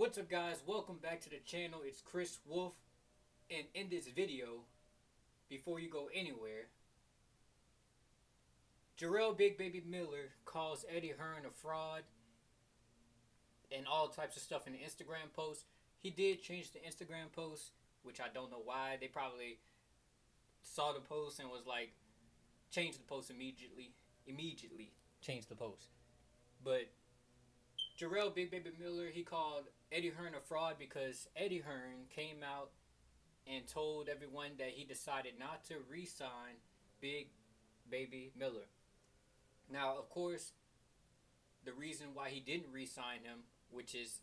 What's up, guys? Welcome back to the channel. It's Chris Wolfe, and in this video, before you go anywhere, Jarrell Big Baby Miller calls Eddie Hearn a fraud and all types of stuff in the Instagram post. He did change the Instagram post, which I don't know why. They probably saw the post and was like, change the post immediately. Immediately change the post. But Jarrell Big Baby Miller, he called Eddie Hearn a fraud because Eddie Hearn came out and told everyone that he decided not to re-sign Big Baby Miller. Now, of course, the reason why he didn't re-sign him, which is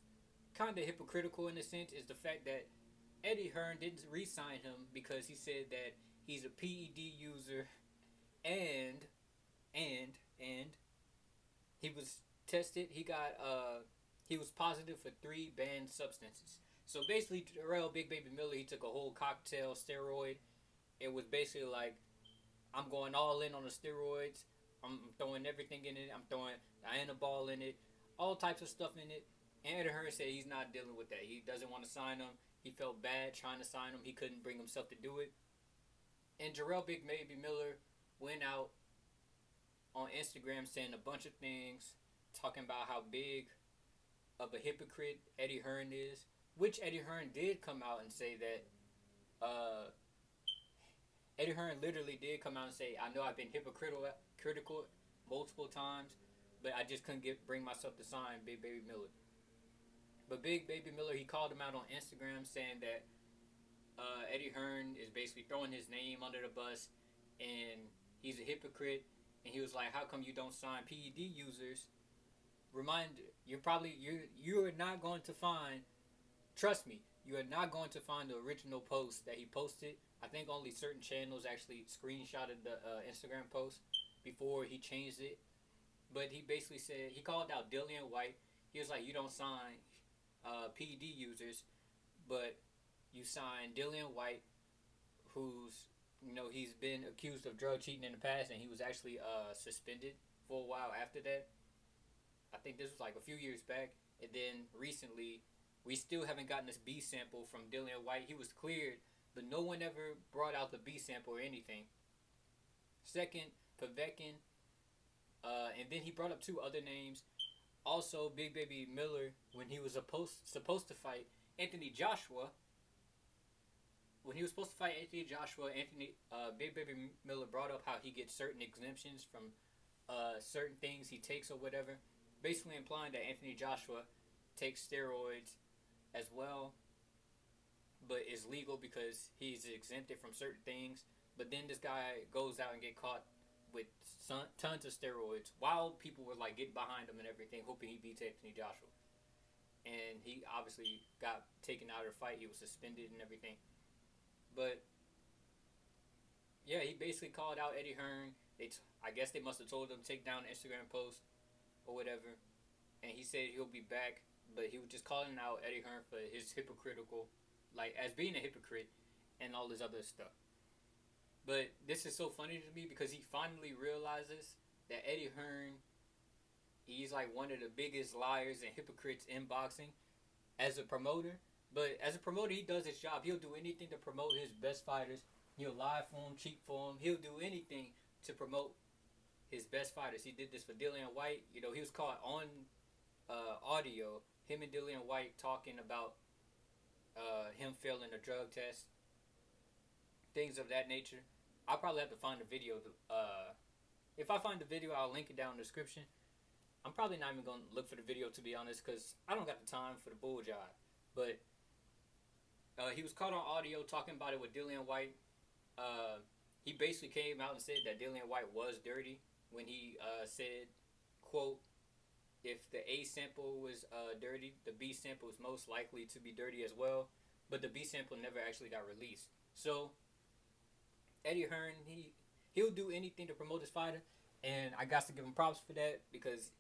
kind of hypocritical in a sense, is the fact that Eddie Hearn didn't re-sign him because he said that he's a PED user and and he was tested. He was positive for 3 banned substances. So basically, Terrell Big Baby Miller, he took a whole cocktail steroid. It was basically like, I'm going all in on the steroids. I'm throwing everything in it. I'm throwing Dianabol in it, all types of stuff in it. And Eddie Hearn said he's not dealing with that. He doesn't want to sign him. He felt bad trying to sign him. He couldn't bring himself to do it. And Jarrell Big Baby Miller went out on Instagram saying a bunch of things, talking about how big of a hypocrite Eddie Hearn is, which Eddie Hearn did come out and say that. Eddie Hearn literally did come out and say, "I know I've been critical multiple times, but I just couldn't bring myself to sign Big Baby Miller." But Big Baby Miller, he called him out on Instagram saying that Eddie Hearn is basically throwing his name under the bus, and he's a hypocrite. And he was like, "How come you don't sign PED users?" Reminder: you are not going to find. Trust me, you are not going to find the original post that he posted. I think only certain channels actually screenshotted the Instagram post before he changed it. But he basically said, he called out Dillian White. He was like, "You don't sign PED users, but you sign Dillian White, who's, he's been accused of drug cheating in the past, and he was actually suspended for a while after that. I think this was like a few years back. And then recently, we still haven't gotten this B sample from Dillian White. He was cleared, but no one ever brought out the B sample or anything." Second, Pavekin. And then he brought up 2 other names. Also, Big Baby Miller, when he was supposed to fight Anthony Joshua, Big Baby Miller brought up how he gets certain exemptions from certain things he takes or whatever, basically implying that Anthony Joshua takes steroids as well, but is legal because he's exempted from certain things. But then this guy goes out and get caught with tons of steroids while people were like getting behind him and everything, hoping he beats Anthony Joshua. And he obviously got taken out of the fight. He was suspended and everything. But yeah, he basically called out Eddie Hearn. I guess they must have told him to take down the Instagram post or whatever. And he said he'll be back, but he was just calling out Eddie Hearn for his hypocritical, like as being a hypocrite and all this other stuff. But this is so funny to me because he finally realizes that Eddie Hearn, he's like one of the biggest liars and hypocrites in boxing as a promoter. But as a promoter, he does his job. He'll do anything to promote his best fighters. He'll lie for them, cheat for them. He'll do anything to promote his best fighters. He did this for Dillian White. He was caught on audio, him and Dillian White talking about him failing a drug test, things of that nature. I'll probably have to find the video. If I find the video, I'll link it down in the description. I'm probably not even going to look for the video, to be honest, because I don't got the time for the bull job. But he was caught on audio talking about it with Dillian White. He basically came out and said that Dillian White was dirty when he said, quote, "If the A sample was dirty, the B sample is most likely to be dirty as well." But the B sample never actually got released. So Eddie Hearn, he'll do anything to promote his fighter, and I got to give him props for that because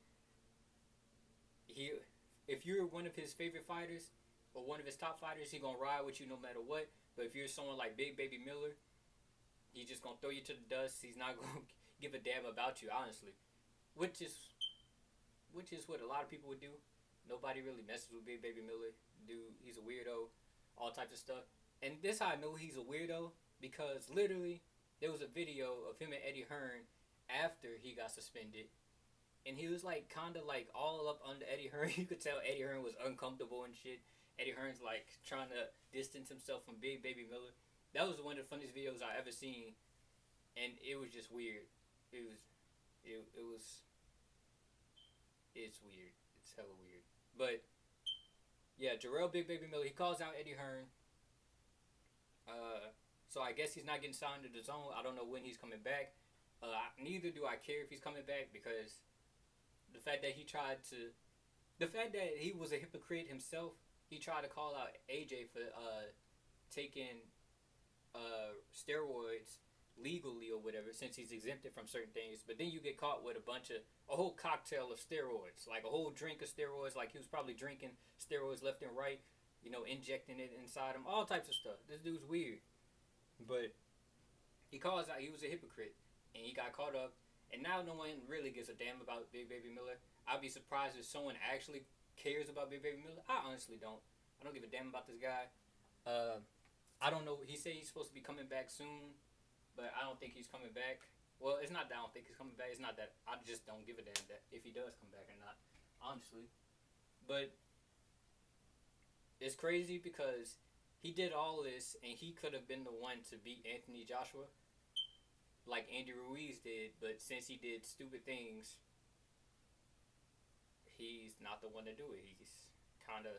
if you're one of his favorite fighters or one of his top fighters, he gonna ride with you no matter what. But if you're someone like Big Baby Miller, he's just gonna throw you to the dust. He's not gonna give a damn about you, honestly, which is what a lot of people would do. Nobody really messes with Big Baby Miller. Dude, he's a weirdo. All types of stuff. And this how I know he's a weirdo because literally there was a video of him and Eddie Hearn after he got suspended, and he was like kind of like all up under Eddie Hearn. You could tell Eddie Hearn was uncomfortable and shit. Eddie Hearn's like trying to distance himself from Big Baby Miller. That was one of the funniest videos I ever seen, and it was just weird. It was, it was, it's weird. It's hella weird. But yeah, Jarrell Big Baby Miller, he calls out Eddie Hearn. So I guess he's not getting signed to the zone. I don't know when he's coming back. Neither do I care if he's coming back because the fact that he was a hypocrite himself. He tried to call out AJ for taking steroids legally or whatever, since he's exempted from certain things. But then you get caught with a whole cocktail of steroids, like a whole drink of steroids. Like he was probably drinking steroids left and right, injecting it inside him, all types of stuff. This dude's weird. But he calls out he was a hypocrite, and he got caught up. And now no one really gives a damn about Big Baby Miller. I'd be surprised if someone actually cares about Big Baby Miller. I honestly don't. I don't give a damn about this guy. I don't know. He said he's supposed to be coming back soon, but I don't think he's coming back. Well, it's not that I don't think he's coming back. It's not that I just don't give a damn that if he does come back or not, honestly. But it's crazy because he did all this, and he could have been the one to beat Anthony Joshua, like Andy Ruiz did. But since he did stupid things, he's not the one to do it. He's kind of,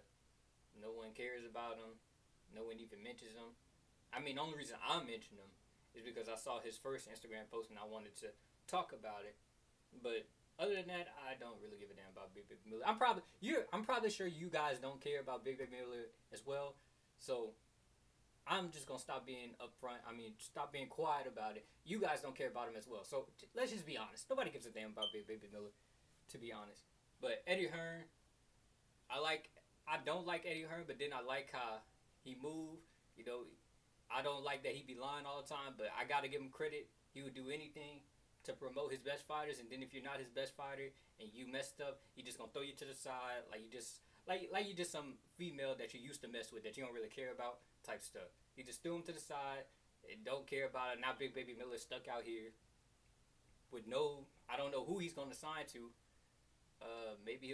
no one cares about him. No one even mentions him. I mean, the only reason I mention him is because I saw his first Instagram post and I wanted to talk about it. But other than that, I don't really give a damn about Big Baby Miller. I'm probably sure you guys don't care about Big Baby Miller as well. So I'm just gonna stop being upfront. Stop being quiet about it. You guys don't care about him as well. So let's just be honest. Nobody gives a damn about Big Baby Miller, to be honest. But Eddie Hearn, I don't like Eddie Hearn, but then I like how he moved. I don't like that he be lying all the time, but I gotta give him credit. He would do anything to promote his best fighters, and then if you're not his best fighter and you messed up, he just gonna throw you to the side like you just some female that you used to mess with that you don't really care about type stuff. He just threw him to the side and don't care about it. Now Big Baby Miller stuck out here with I don't know who he's gonna sign to. Maybe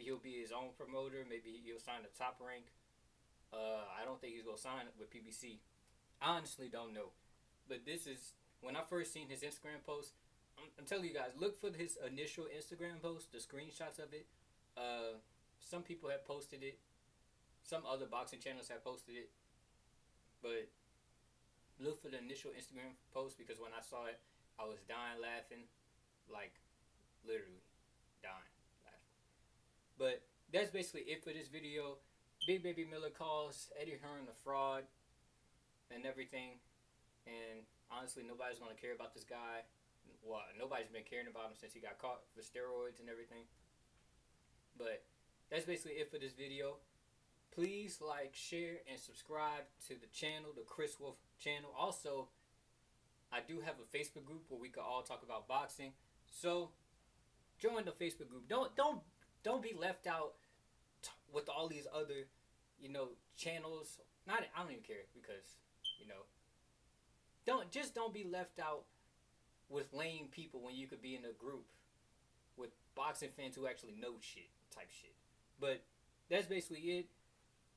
he'll be his own promoter. Maybe he'll sign the Top Rank. I don't think he's gonna sign with PBC. I honestly don't know. But this is when I first seen his Instagram post. I'm telling you guys, look for his initial Instagram post, the screenshots of it. Some people have posted it. Some other boxing channels have posted it. But look for the initial Instagram post because when I saw it, I was dying laughing. Like, literally dying laughing. But that's basically it for this video. Big Baby Miller calls Eddie Hearn a fraud and everything. And honestly, nobody's going to care about this guy. Well, nobody's been caring about him since he got caught with steroids and everything. But that's basically it for this video. Please like, share, and subscribe to the channel, the Chris Wolfe channel. Also, I do have a Facebook group where we can all talk about boxing. So, join the Facebook group. Don't be left out with all these other, channels. I don't even care because, don't be left out with lame people when you could be in a group with boxing fans who actually know type shit. But that's basically it.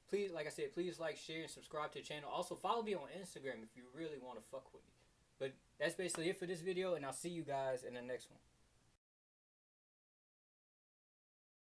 Please, like I said, please like, share, and subscribe to the channel. Also, follow me on Instagram if you really want to fuck with me. But that's basically it for this video, and I'll see you guys in the next one.